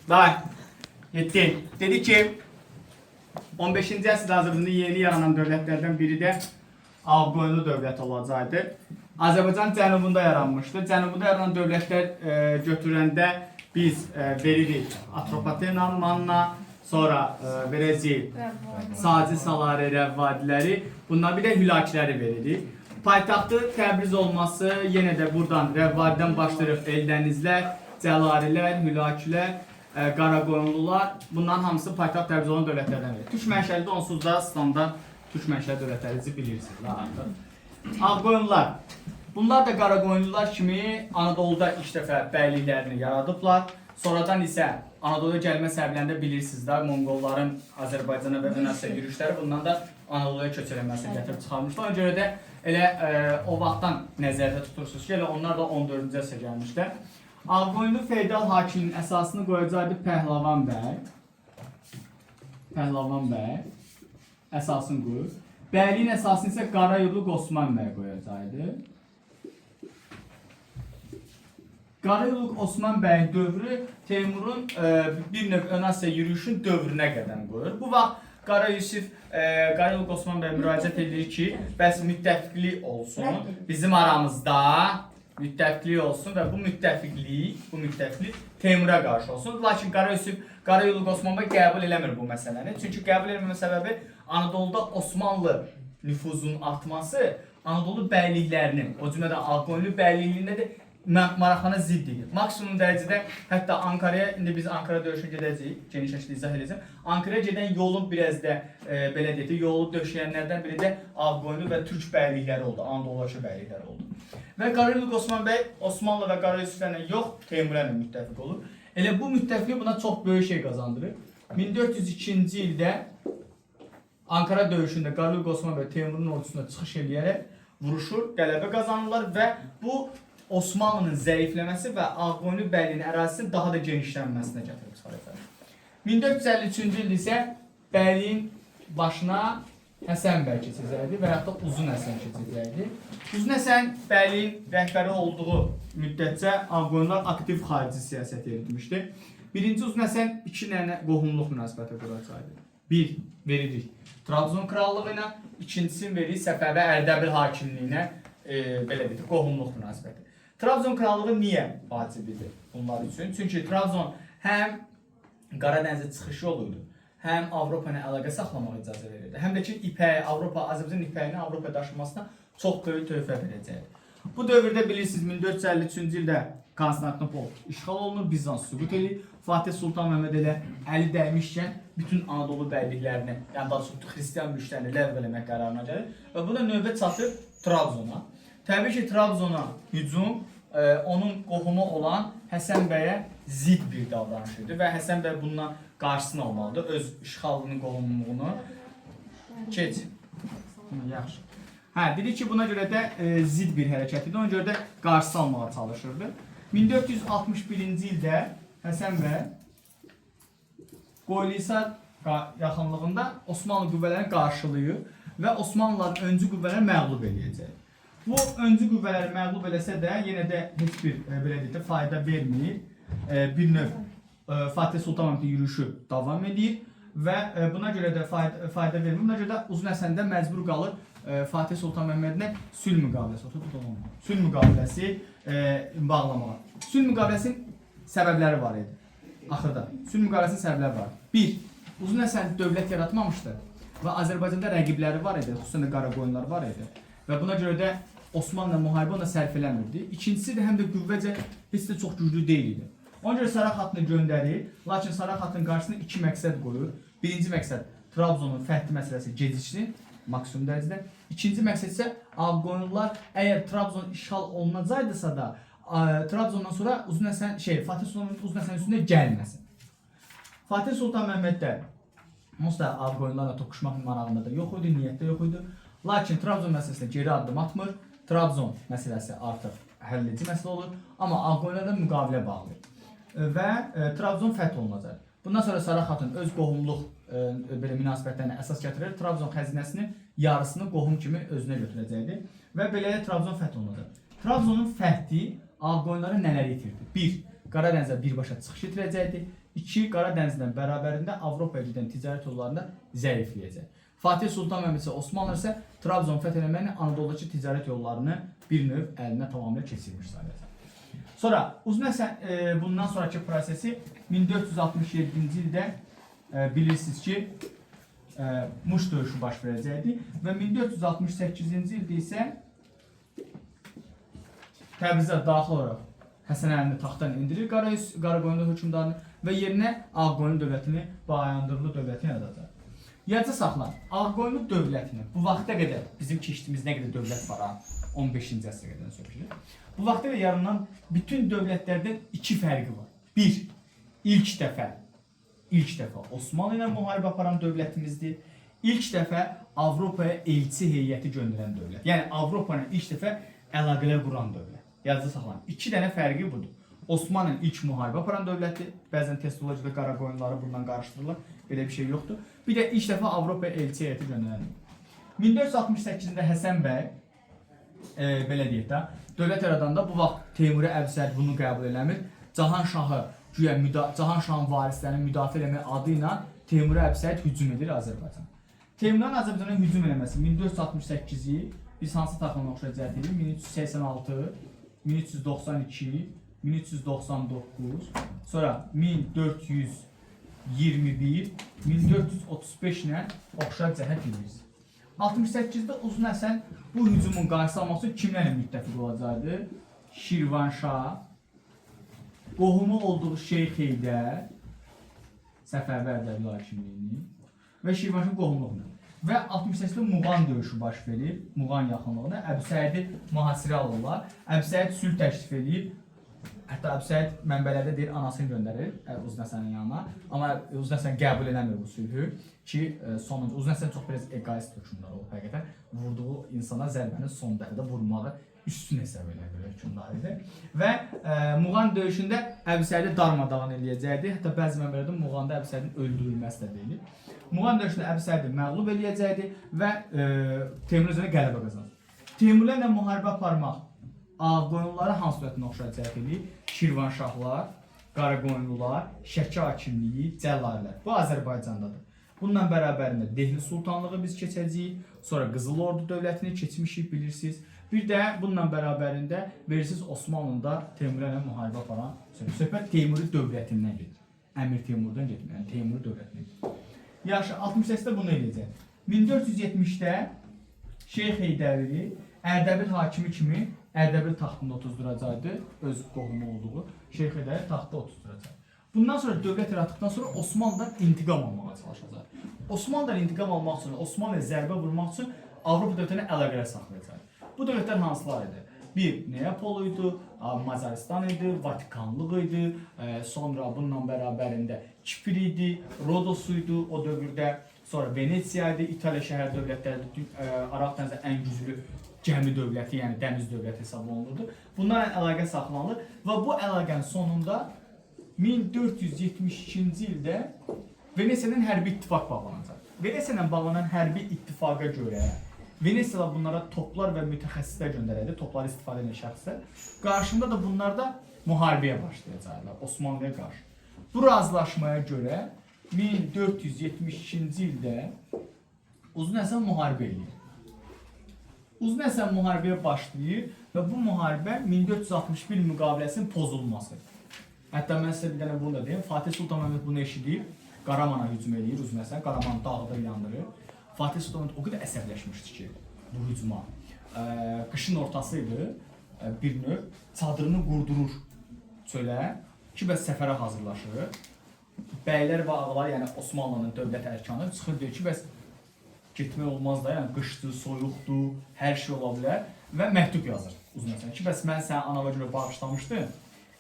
Davay. Yettin. Dedi ki 15-ci əsrdə Azərbaycanda yeni yaranan dövlətlərdən biri də Ağqoyunlu dövləti olacaqdı. Azərbaycan cənubunda yaranmışdı. Cənubunda yaranan dövlətlər götürəndə biz veririk Atropatena, Manna, sonra verəcəyik Saci, Salari, Rəvvadiləri, bundan bir də Hülakiləri veririk. Paytaxtı Təbriz olması yenə də buradan Rəvvadidən başlayırıq Eldənizlər, Cəlarilər, Hülakilər, Qaraqoyunlular, bunların hamısı paytaxt Təbriz olan dövlətlərdən verir. Türk mənşəli də onsuz da standart Türk mənşəli dövlətlərinizi bilirsiniz artıq. Ağqoyunlular. Bunlar da Qaraqoyunlular kimi Anadoluda ilk dəfə bəyliklərini yaradıblar. Sonradan isə Anadoluya gəlmə səbəblərində bilirsiniz də Monqolların Azərbaycana və Venasiya yürüşləri bundan da Anadoluya köçürülməsini gətirib çıxarmışlar. Ona görə də elə o vaxtdan nəzərdə tutursunuz ki, elə onlar da 14-cü əsrə gəlmişlər. Ağqoyunlu feodal hakiminin əsasını qoyacaqdı Pəhləvan bəy. Pəhləvan bəy əsasını qoyur. Bəyliyin əsasını isə Qarayurluq Osman bəy qoyacaqdı. Qarayurluq Osman bəy dövrü Teymurun bir növ ön Asiya yürüyüşün dövrünə qədəm qoyur. Bu vaxt Qarayurluq Osman bəy müraciət edir ki, bəs müttəfiqlik olsun bizim aramızda. Müttəfiqlik olsun və bu müttəfiqlik Teymura qarşı olsun. Lakin Qarayurluq Osman bəy qəbul eləmir bu məsələni. Çünki qəbul eləmə səbəbi Anadoluda Osmanlı nüfuzunun artması Anadolu bəyliklərinin, o cümlədən Ağqoyunlu bəylikliyində də maraqlarına zidd edir. Maksimum dərəcədə hətta Ankaraya, indi biz Ankara döyüşünə gedəcəyik, geniş şəkildə izah edəcəm. Ankaraya gedən yolun biraz da belə deyək, yolu döşəyənlərdən biri də Ağqoyunlu və Türk bəylikləri oldu, Anadolulaşa bəylikləri oldu. Və Qarayurluq Osman bəy Osmanlı və Qara Yusiflərlə yox, Teymurlərlə müttəfiq olur. Elə bu müttəfiqlik buna çox böyük şey qazandırır. 1402-ci ildə Ankara döyüşündə Qarayurluq Osman bəy Teymurun ordusuna çıxış eləyərək vuruşur, qələbə qazanırlar və bu Osmanlının zəifləməsi və Ağqoyunlu bəyliyinin ərazisinin daha da genişlənməsinə gətirib çıxarır. 1453-cü ildə isə bəyliyin başına Həsən bəy keçəcəkdi və yaxud da Uzun Həsən keçəcəkdi. Uzun Həsən bəyliyin rəhbəri olduğu müddətcə Ağqoyunlular aktiv xarici siyasət yeritmişdi. Birinci Uzun Həsən iki dənə qohumluq münasibəti quracaqdı. Bir, veririk Trabzon krallığı ilə, ikincisini veririk Səfəvi Ərdəbil hakimliyinə, belə deyək, qohumluq münasibəti. Trabzon krallığı niyə vacibidir bunlar üçün? Çünki Trabzon həm Qaradənizə çıxış yoluydu, həm Avropa ilə əlaqə saxlamağa icazə verirdi, həm də ki, Azərbaycan ipəyinin Avropa daşımasına çox böyük töhfə verəcəkdir. Bu dövrdə bilirsiniz, 1453-cü ildə Konstantinopol işğal olunur, Bizans süqut edir. Fatih Sultan Məhəmməd elə əli dəymişkən bütün Anadolu bəyliklərini, yəni daha çox xristian müştərini ləğv eləmək qərarına gəlir və buna növbə çatır Trabzona. Təbii ki, Trabzona hücum onun qohumu olan Həsən bəyə zidd bir davranış idi və Həsən bəy bundan qarşısını almalıdır, öz işğalının qohumluğunu. Keç. Yaxşı. Dedi ki, buna görə də zidd bir hərəkət idi, ona görə də qarşısı almağa çalışırdı. 1461-ci ildə Həsən bəy Qoylisar yaxınlığında Osmanlı qüvvələrini qarşılayır və Osmanlıların öncü qüvvələri məğlub edəcək. Bu öncü qüvvələri məğlub eləsə də yenə də heç bir belə deyək, fayda vermir. Bir növ Fatih Sultan Məhəmmədin yürüyüşü davam edir və buna görə də fayda vermir. Buna görə də Uzun Həsən də məcbur qalır Fatih Sultan Məhəmmədinə sülh müqaviləsi bağlamağa. Sülh müqaviləsinin səbəbləri var idi. Axırda sülh müqaviləsinin səbəbləri var. 1. Uzun Həsən dövlət yaratmamışdı və Azərbaycanda rəqibləri var idi, xüsusən də Qaraqoyunlar var idi və buna görə də Osmanlı müharibə ona sərf eləmirdi. İkincisi də həm də qüvvəcə heç də çox güclü deyil idi. Ona görə Sara xatını göndərir, lakin Sara xatının qarşısına iki məqsəd qoyur. Birinci məqsəd Trabzonun fəthi məsələsi geciksin, maksimum dərəcədə. İkinci məqsəd isə Ağqoyunlular əgər Trabzon işğal olunacaqdısa da Trabzondan sonra Fatih Sultan Uzun Həsən üstündə gəlməsin. Fatih Sultan Məhəmməd də onsuz da Ağqoyunlularla toqquşmaq marağında da yox idi, niyyətdə yox idi. Lakin Trabzon məsələsində geri addım atmır. Trabzon məsələsi artıq həlledici məsələ olur, amma Ağqoyunlularla müqavilə bağlayır və Trabzon fəth olunacaq. Bundan sonra Sara xatun öz qohumluq münasibətlərinə əsas gətirir. Trabzon xəzinəsinin yarısını qohum kimi özünə götürəcəkdir və beləliklə Trabzon fəth olunacaq. Trabzonun fəthi Ağqoyunlulara nələr yetirdi? 1. Qaradənizə birbaşa çıxış yetirəcəkdi. 2. Qara dənizlə bərabərində Avropaya gedən ticarət yollarında zəifləyəcək. Fatih Sultan Mehmed Osmanlı isə Trabzon fəth eləməklə Anadoludakı ticarət yollarını bir növ əlinə tamamilə keçirmiş sayılır. Sonra Uzun Həsən bundan sonraki prosesi 1467-ci ildə bilirsiniz ki Muş döyüşü baş verəcəkdi və 1468-ci ildə isə Təbrizə daxil olaraq Həsən Əlini taxtdan indirir Qaraqoyunlu hökmdarını və yerinə Ağqoyunlu dövlətini Bayandırlı dövləti yaradacaq. Yadda saxla, Ağqoyunlu dövlətini bu vaxta qədər bizim keçdiyimiz nə qədər dövlət var, 15-ci əsrə qədər sökülür. Bu vaxta qədər yaranan bütün dövlətlərdən iki fərqi var. Bir, ilk dəfə Osmanlı ilə müharibə aparan dövlətimizdir. İlk dəfə Avropaya elçi heyəti göndərən dövlət. Yəni Avropanın ilk dəfə əlaqələr quran dövlət. Yadda saxlayın. İki dənə fərqi budur. Osmanlı ilk müharibə aparan dövlətdir. Bəzən testologiyada Qaraqoyunları bundan qarışdırırlar. Belə bir şey yoxdur. Bir də ilk dəfə Avropaya elçi heyəti göndərən. 1468-də Həsən bəy belə deyək də, dövlət yaradanda bu vaxt Teymuri Əbsəd bunu qəbul eləmir. Cahan Şahı güya Cahan Şahın varislərini müdafiə eləmək adı ilə Teymuri Əbsəd hücum edir Azərbaycana. Teymurun Azərbaycana hücum eləməsi 1468-i biz hansı taxılına oxşayacaq dedik? 1386, 1392, 1399, sonra 1421, 1435 ilə oxşar cəhət edirik. 68-də Uzun Həsən bu hücumun qarşısı almaq üçün kimlərlə müttəfiq olacaqdı? Şirvanşah, qohumu olduğu Şeyx Heydər, Səfəvi Ərdəbil hakimliyini və Şirvanşahın qohumluğunu. Və 68-də Muğan döyüşü baş verir, Muğan yaxınlığında. Əbsəyidi mühasirə alırlar. Əbsəyid sülh təklif edir. Hətta Əbsəyid mənbələrdə deyir, anasını göndərir Uzun Həsənin yanına. Amma Uzun Həsən qəbul eləmir bu sülhü ki, sonuncu Uzun Həsən çox biraz egoist hökmdar olub həqiqətən. Vurduğu insana zərbəni son dəfədə vurmağı üstün hesab edir hökmdar idi. Və Muğan döyüşündə Əbsəyidi darmadağın eləyəcəkdi. Hətta bəzi mənbələrdə Muğanda Əbsəyidin öldürülməsi də deyilir. Muğan döyüşündə Əbsəyidi məğlub eləyəcəkdi və Teymur üzrə qələbə qazanacaq. Teymurlarla müharibə aparmaq Ağqoyunluları hansı dövlətinə oxşayacaq edir? Şirvanşahlar, Qaraqoyunlular, Şəki hakimliyi, Cəllalilər. Bu Azərbaycandadır. Bununla bərabərində Dehli Sultanlığı biz keçəcəyik. Sonra Qızıl Ordu dövlətini keçmişik, bilirsiniz. Bir də bununla bərabərində verirsiniz Osmanlıda Teymurlarla müharibə aparan söhbət Teymuri dövlətindən gedir. Əmir Teymurdan getmir, yəni Teymuri dövlətindən gedir. Yaxşı, 68-də bunu eləyəcək. 1470-də Şeyx Heydəri Ərdəbil hakimi kimi Ərdəbil taxtında otuzduracaqdı, öz qohumu olduğu Şeyx Heydəri taxtda otuzduracaq. Bundan sonra dövlət yaratdıqdan sonra Osmanlıdan intiqam almağa çalışacaq. Osmanlıdan intiqam almaq üçün, Osmanlıya zərbə vurmaq üçün Avropa dövlətlərinə əlaqələr saxlayacaq. Bu dövlətlər hansılar idi? Bir, Neapol idi, Macaristan idi, Vatikanlıq idi, sonra bununla bərabərində Kipr idi, Rodos idi o dövrdə, sonra Venetsiya idi, İtaliya şəhər dövlətləri, Araq dənizə ən güclü gəmi dövləti, yəni dəniz dövləti hesab olunurdu. Bunlarla əlaqə saxlanılır və bu əlaqənin sonunda 1472-ci ildə Venetsiyanın hərbi ittifaq bağlanacaq. Venetsiya ilə bağlanan hərbi ittifaqa görə Venetsiyalar bunlara toplar və mütəxəssislər göndərəcək, topları istifadə edən şəxslər. Qarşında da bunlar da müharibəyə başlayacaqlar Osmanlıya qarşı. Bu razılaşmaya görə 1472-ci ildə Uzun Həsən müharibə edir. Uzun Həsən müharibəyə başlayır və bu müharibə 1461 müqaviləsinin pozulması. Hətta mən sizə bir dənə bunu da deyim, Fatih Sultan Mehmed bunu eşidir, Qaramana hücum edir Uzun Həsən, Qaramanı dağıdır, yandırır. Fatih Sultan o qədər əsəbləşmişdi ki, bu hücuma. Qışın ortası idi, bir növ çadırını qurdurur çölə ki, bəs səfərə hazırlaşır. Bəylər və ağalar, yəni Osmanlının dövlət ərkanı çıxır, deyir ki, bəs getmək olmaz da, yəni qışdır, soyuqdur, hər şey ola bilər və məktub yazır Uzun Həsən ki, bəs mən səni anava görə bağışlamışdım,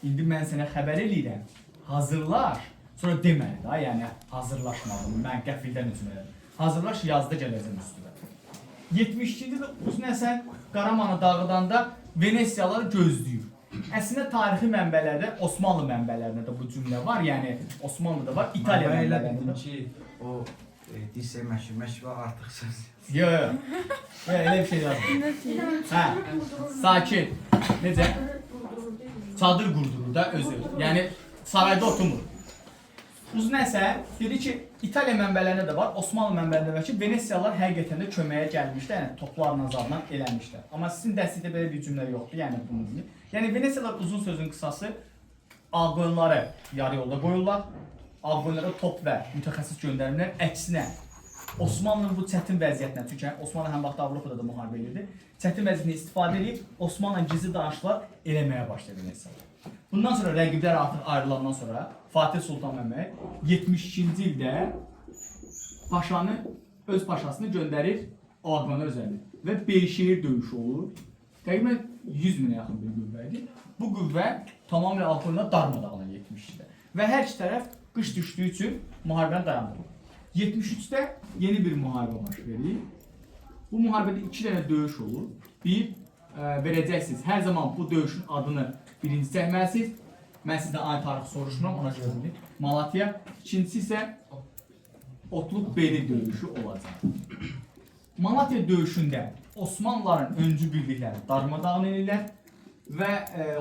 indi mən sənə xəbər eləyirəm, hazırlaş, sonra deməli da, yəni hazırlaşmadım, mən qəfildən hücum edirəm. Hazırlaş, yazda gələcəm üstündə. 72-ci ildə Uzun Həsən Qaramanı dağıdanda Venetsiyaları gözləyir. Əslində tarixi mənbələrdə, Osmanlı mənbələrində də bu cümlə var, yəni Osmanlıda var, İtaliya mənbələrində. Amma elə bildim ki, o dirsək məşvə artıq söz. Yox, elə bir şey yazmır. Hə, sakin. Necə? Çadır qurdurur da özü. Yəni sarayda oturmur. Uzun Həsən dedi ki, İtaliya mənbələrində də var, Osmanlı mənbələrində də var ki, Venesiyalılar həqiqətən də köməyə gəlmişlər, yəni toplarla zarla eləmişlər. Amma sizin dəstəkdə belə bir cümlə yoxdur, yəni bunu deyim. Yəni Venesiyalılar uzun sözün qısası Ağqoyunları yarı yolda qoyurlar, Ağqoyunlara top və mütəxəssis göndərirlər. Əksinə Osmanlının bu çətin vəziyyətindən, çünki Osmanlı həm vaxt Avropada da müharibə edirdi, çətin vəziyyətini istifadə edib Osmanlıla gizli danışıqlar eləməyə başladı Venesiyalılar. Bundan sonra rəqiblər artıq ayrılandan sonra Fatih Sultan Mehmet 72-ci ildə paşanı, öz paşasını göndərir Ağqoyunlar üzərində və Beyşehir döyüşü olur. Təqribən 100 minə yaxın bir qüvvə idi. Bu qüvvə tamamilə Ağqoyunlar darmadağına 72-də və hər iki tərəf qış düşdüyü üçün müharibəni dayandırır. 73-də yeni bir müharibə baş verir. Bu müharibədə 2 dənə döyüş olur. Bir, verəcəksiniz, hər zaman bu döyüşün adını birinci çəkməlisiniz. Mən sizdən aynı tarixi soruşmuram, ona görə bilir. Malatya. İkincisi isə Otluq-Beyli döyüşü olacaq. Malatya döyüşündə Osmanlıların öncü birlikləri darmadağın edirlər və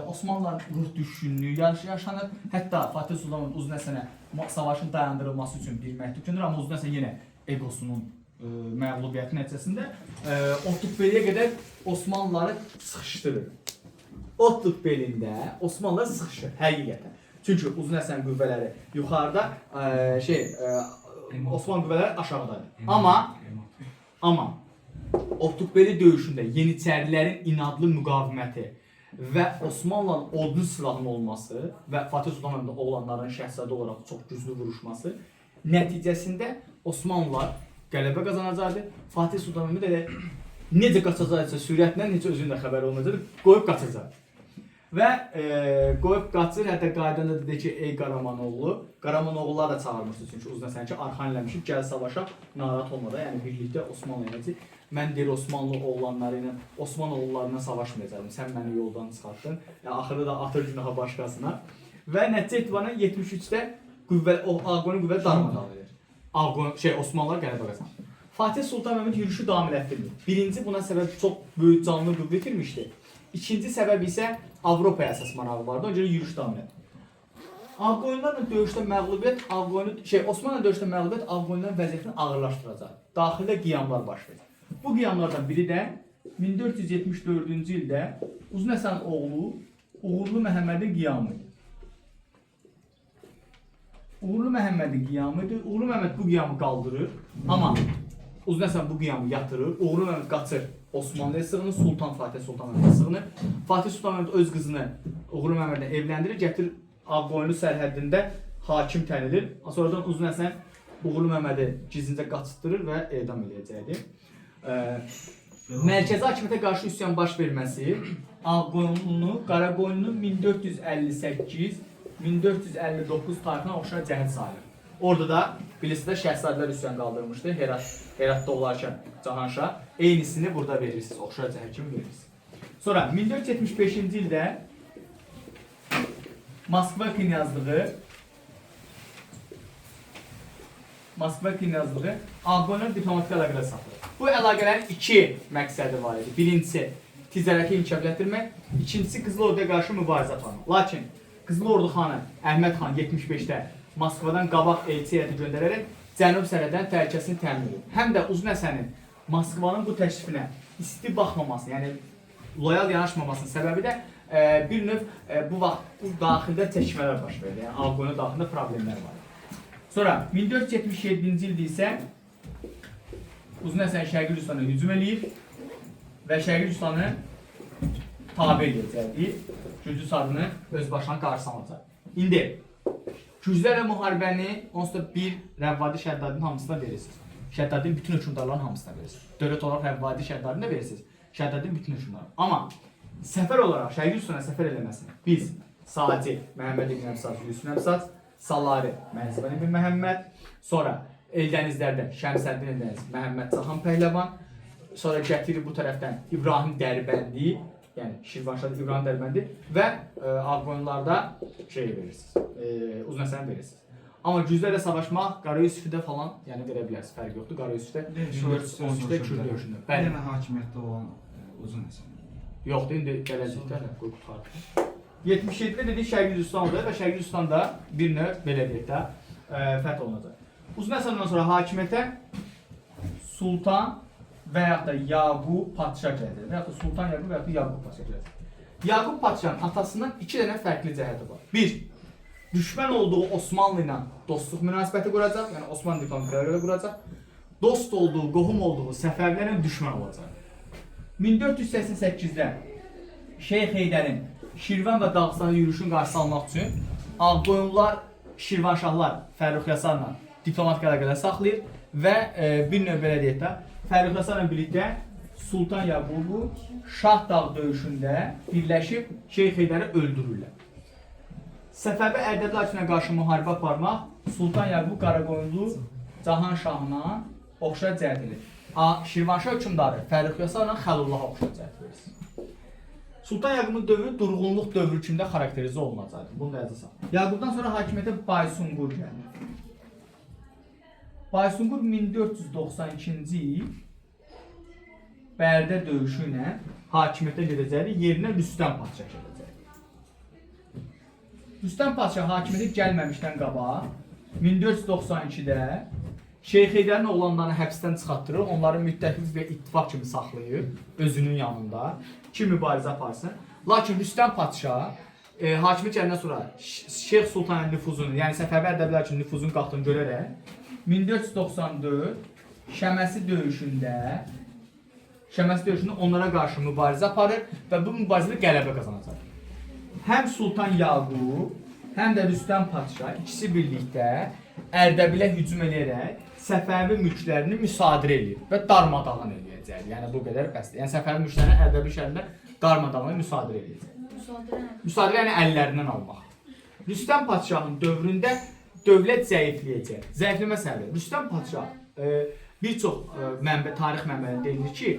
Osmanlıların ruh düşkünlüyü yaşanır. Hətta Fatih Sultanın Uzun Həsənə savaşın dayandırılması üçün bir məktub göndərir, amma Uzun Həsən yenə egosunun məğlubiyyəti nəticəsində Otluq-Beyliyə qədər Osmanlıları sıxışdırır. Otluq-Belində Osmanlılar sıxışır həqiqətən. Çünki Uzun Həsən qüvvələri yuxarıda, Osmanlı qüvvələri aşağıdadır. Amma Otluq-Beyli döyüşündə Yeniçərilərin inadlı müqaviməti və Osmanlıların odlu silahının olması və Fatih Sultanın oğlanların şəhzadə olaraq çox güclü vuruşması nəticəsində Osmanlılar qələbə qazanacaqdır. Fatih Sultan Mehmet də necə qaçacaqsa sürətlə, necə özünün də xəbəri olmayacaq, qoyub qaçacaq. Və qoyub qaçır, hətta qaydanda dedi ki, ey Qaramanoğlu, Qaramanoğullar da çağırmışdı çünki Uzun Həsən ki, arxan eləmişik, gəl savaşa, narahat olmadan, yəni birlikdə Osmanlı eləci. Mən deyir Osmanlı oğlanları ilə, Osmanlı oğullarına savaşmayacaqdım, sən məni yoldan çıxartdın, axırda da atır günaha başqasına. Və nəticə etibarən 73-də Ağqoyun qüvvə darmadağın edir. Osmanlılar qələbə qazanır. Fatih Sultan Mehmet yürüyüşü davam etdirmir. Birinci buna səbəb çox böyük canlı qüvvə itirmişdi. İkinci səbəb isə Avropaya əsas marağı vardı, ona görə yürüyüş davam etdirdi. Ağqoyunlarla döyüşdə məğlubiyyət, Osmanlılarla döyüşdə məğlubiyyət Ağqoyunların vəziyyətini ağırlaşdıracaq. Daxildə qiyamlar baş verir. Bu qiyamlardan biri də 1474-cü ildə Uzun Həsənin oğlu Uğurlu Məhəmmədin qiyamı. Uğurlu Məhəmmədin qiyamıdır. Uğurlu Məhəmməd bu qiyamı qaldırır, amma Uzun Həsən bu qiyamı yatırır. Uğurlu Məhəmməd qaçır Osmanlıya sığınır, Sultan Fatih Sultan Məhəmmədə sığınır. Fatih Sultan Məhəmməd öz qızını Uğurlu Məhəmmədlə evləndirir, gətirir Ağqoyunlu sərhəddində hakim təyin edir. Sonradan Uzun Həsən Uğurlu Məhəmmədi gizlincə qaçırtdırır və edam edəcəkdir. Mərkəzi hakimiyyətə qarşı üsyan baş verməsi Ağqoyunlu, Qaraqoyunlu 1458-1459 tarixindən oxşar cəhət sayılır. Orada da bilirsiniz də şəhzadələr üsyan qaldırmışdı Heratda olarkən Cahanşah. Eynisini burada verirsiniz, oxşar cəhət kimi verirsiniz. Sonra 1475-ci ildə Moskva knyazlığı Ağqoyunlar diplomatik əlaqələr saxlayır. Bu əlaqələrin iki məqsədi var idi. Birincisi, ticarəti inkişaf etdirmək, ikincisi Qızıl Orduya qarşı mübarizə aparmaq. Lakin Qızıl Ordu xanı Əhməd xan 75-də Moskvadan qabaq elçi heyəti göndərərək Cənub sərhəddən təhlükəsini təmin edir. Həm də Uzun Həsənin Moskvanın bu təklifinə isti baxmaması, yəni loyal yanaşmamasının səbəbi də bir növ bu vaxt daxildə çəkmələr baş verir. Yəni Ağqoyun daxilində problemlər var. Sonra 1477-ci ildə isə Uzun Həsən Şərqi Gürcüstana hücum eləyir və Şərqi Gürcüstanı tabe edəcəkdir. Gürcü sarını öz başına qarşısına alacaq. İndi Gürcülərlə müharibəni onsuz da bir Rəvvadi Şəddadinin hamısına verirsiniz. Şəddadin bütün hökmdarların hamısına verirsiniz. Dövlət olaraq Rəvvadi Şəddadini də verirsiniz. Şəddadin bütün hökmdarları. Amma səfər olaraq Şərqi Gürcüstana səfər eləməsini biz Sacid, Məhəmməd ibn Əmsac, Yusuf Əmsac, Salari, Mənzibən ibn Məhəmməd, sonra Eldənizlərdə Şəmsəddin Eldəniz, Məhəmməd Cahan Pəhləvan, sonra gətirir bu tərəfdən İbrahim Dərbəndi, yəni Şirvanşahda İbrahim Dərbəndi və Ağqoyunlarda verirsiniz, Uzun Həsəni verirsiniz. Amma Gürcülərlə savaşmaq Qara Yusifdə falan, yəni verə bilərsiniz, fərq yoxdur. Qara Yusifdə 1413-də Kürd döyüşündə. Bəli, hakimiyyətdə olan Uzun Həsən. Yoxdur, indi gələcəkdə qoy qutarıq. 77-də dedik Şərqi Gürcüstandır və Şərqi Gürcüstanda bir növ belə deyək də fəth olunacaq. Uzun Həsəndən sonra hakimiyyətə Sultan və yaxud da Yaqub padşah gələcək. Və yaxud da Sultan Yaqub və yaxud da Yaqub padşah gələcək. Yaqub padşahın atasından 2 dənə fərqli cəhəti var. 1. Düşmən olduğu Osmanlı ilə dostluq münasibəti quracaq, yəni Osmanlı diplomatları quracaq. Dost olduğu, qohum olduğu Səfəvilərlə düşmən olacaq. 1488-də Şeyx Heydərin Şirvan və Dağıstana yürüşün qarşısı almaq üçün Ağqoyunlular, Şirvanşahlar Fərrux Yasarla diplomatik əlaqələr saxlayır və bir növ belə deyək də, Fərrux Yasarla birlikdə Sultan Yaqubu Şah Dağ döyüşündə birləşib Şeyx Heydəri öldürürlər. Səfəvi Ərdəbli hakimiyyətinə qarşı müharibə aparmaq Sultan Yaqub Qaraqoyunlu Cahan Şahına oxşar cəhət edir. Şirvanşah hökmdarı Fərrux Yasarla Xəlullaha oxşar cəhət verir. Sultan Yaqubun dövrü durğunluq dövrü kimi xarakterizə olunacaqdır. Bunu da yazasaq. Yaqubdan sonra hakimiyyətə Baysunqur gəlir. Baysunqur 1492-ci il Bərdə döyüşü ilə hakimiyyətə gedəcəkdir. Yerinə Rüstəm padşah gələcək. Rüstəm padşah hakimiyyətə gəlməmişdən qabaq 1492-də Şeyx Heydərin oğlanlarını həbsdən çıxartdırır, onları müttəfiq və ittifaq kimi saxlayır özünün yanında ki mübarizə aparsın. Lakin Rüstəm padşah hakimiyyət gələndən sonra Şeyx Sultanın nüfuzunu, yəni Səfəvi Ərdəbilər üçün nüfuzun qalxdığını görərək 1494 Şəməsi döyüşündə onlara qarşı mübarizə aparır və bu mübarizədə qələbə qazanacaq. Həm Sultan Yaqub, həm də Rüstəm padşah ikisi birlikdə Ərdəbilə hücum edərək Səfəvi mülklərini müsadirə edir və darmadağın edəcək. Yəni bu qədər bəsdir. Yəni Səfəvi mülklərini Ərdəbil şəhərində darmadağın müsadirə edəcək. Müsadirə yəni əllərindən almaq. Rüstəm padşahın dövründə dövlət zəifləyəcək. Zəifləmə səbəbi. Rüstəm padşah bir çox tarix mənbələrində deyilir ki,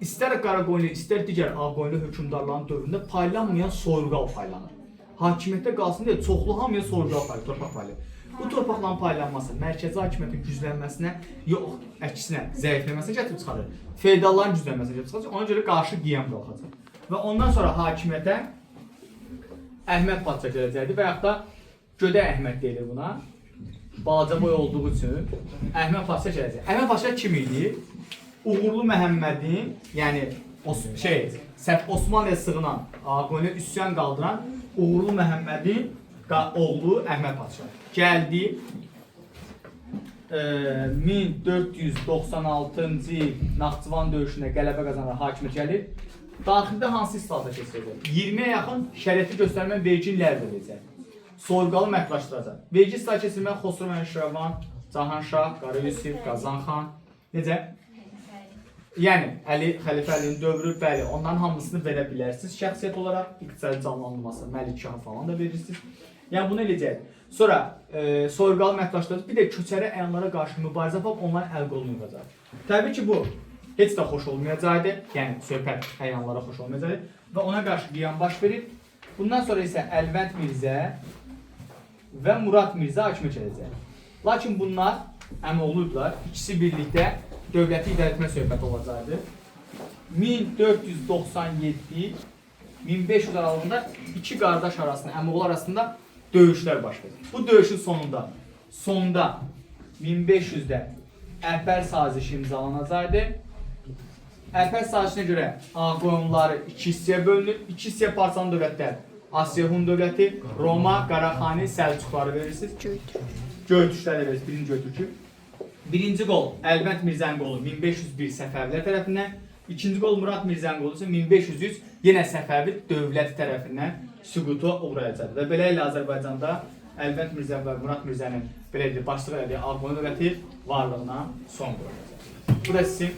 istər Qaraqoyunlu, istər digər Ağqoyunlu hökmdarların dövründə paylanmayan soyurqal paylanır. Hakimiyyətdə qalsın deyə çoxlu hamıya soyurqal paylanır, torpaq paylanır. Bu torpaqların paylanması mərkəzi hakimiyyətin güclənməsinə, yox, əksinə, zəifləməsinə gətirib çıxarır. Feodalların güclənməsinə gətirib çıxarır. Ona görə qarşı qiyam qalxacaq. Və ondan sonra hakimiyyətə Əhməd padşah gələcəkdir və yaxud da Gödə Əhməd deyilir buna. Balaca boy olduğu üçün Əhməd padşah gələcək. Əhməd padşah kim idi? Uğurlu Məhəmmədin, yəni Osmanlıya sığınan, Ağqoyunluya üsyan qaldıran Uğurlu Məhəmmədin oğlu Əhməd padşah. Gəldi 1496-cı il Naxçıvan döyüşündə qələbə qazanaraq hakimiyyət gəlir. Daxildə hansı islahatlar keçiriləcək? 20-yə yaxın şəriəti göstərmə vergi ləğv ediləcək. Soyurqalı məhdudlaşdıracaq. Vergi islahatı keçirilmə Xosrov Şirvan, Cahanşah, Qara Yusif, Qazanxan. Necə? Yəni Əli Xəlifə Əlinin dövrü, bəli, onların hamısını verə bilərsiniz. Şəxsiyyət olaraq iqtisadi canlandırması, Məlik Şah falan da verirsiniz. Yəni bunu eləyəcək. Sonra soyurqalı məhdudlaşdıracaq. Bir də köçəri əyanlara qarşı mübarizə aparıb onların əl qolunu yığacaq. Təbii ki, bu heç də xoş olmayacaqdır. Yəni söhbət əyanlara xoş olmayacaqdır və ona qarşı qiyam baş verir. Bundan sonra isə Əlvənd Mirzə və Murad Mirzə hakimiyyət edəcək. Lakin bunlar əmoğludurlar. İkisi birlikdə dövləti idarə etmə söhbəti olacaqdır. 1497-1500 aralığında iki qardaş arasında, əmoğlu arasında döyüşlər baş verir. Bu döyüşün sonunda 1500-də Əlpər sazişi imzalanacaqdır. Əlpər sazişinə görə Ağqoyunluları iki hissəyə bölünür. İki hissəyə parçalan dövlətlər Asiya Hun dövləti, Roma, Qaraxani, Səlcuqları verirsiniz. Göytürkləri verirsiniz, birinci Göytürkü. Birinci qol Əlvənd Mirzənin qolu 1501 Səfəvilər tərəfindən, ikinci qol Murad Mirzənin qolu isə 1503 yenə Səfəvi dövləti tərəfindən süquta uğrayacaqdır. Və beləliklə Azərbaycanda Əlvənd Mirzə və Murad Mirzənin başçılıq etdiyi Ağqoyunlu dövləti varlığına son qoyulacaq. Bu da sizin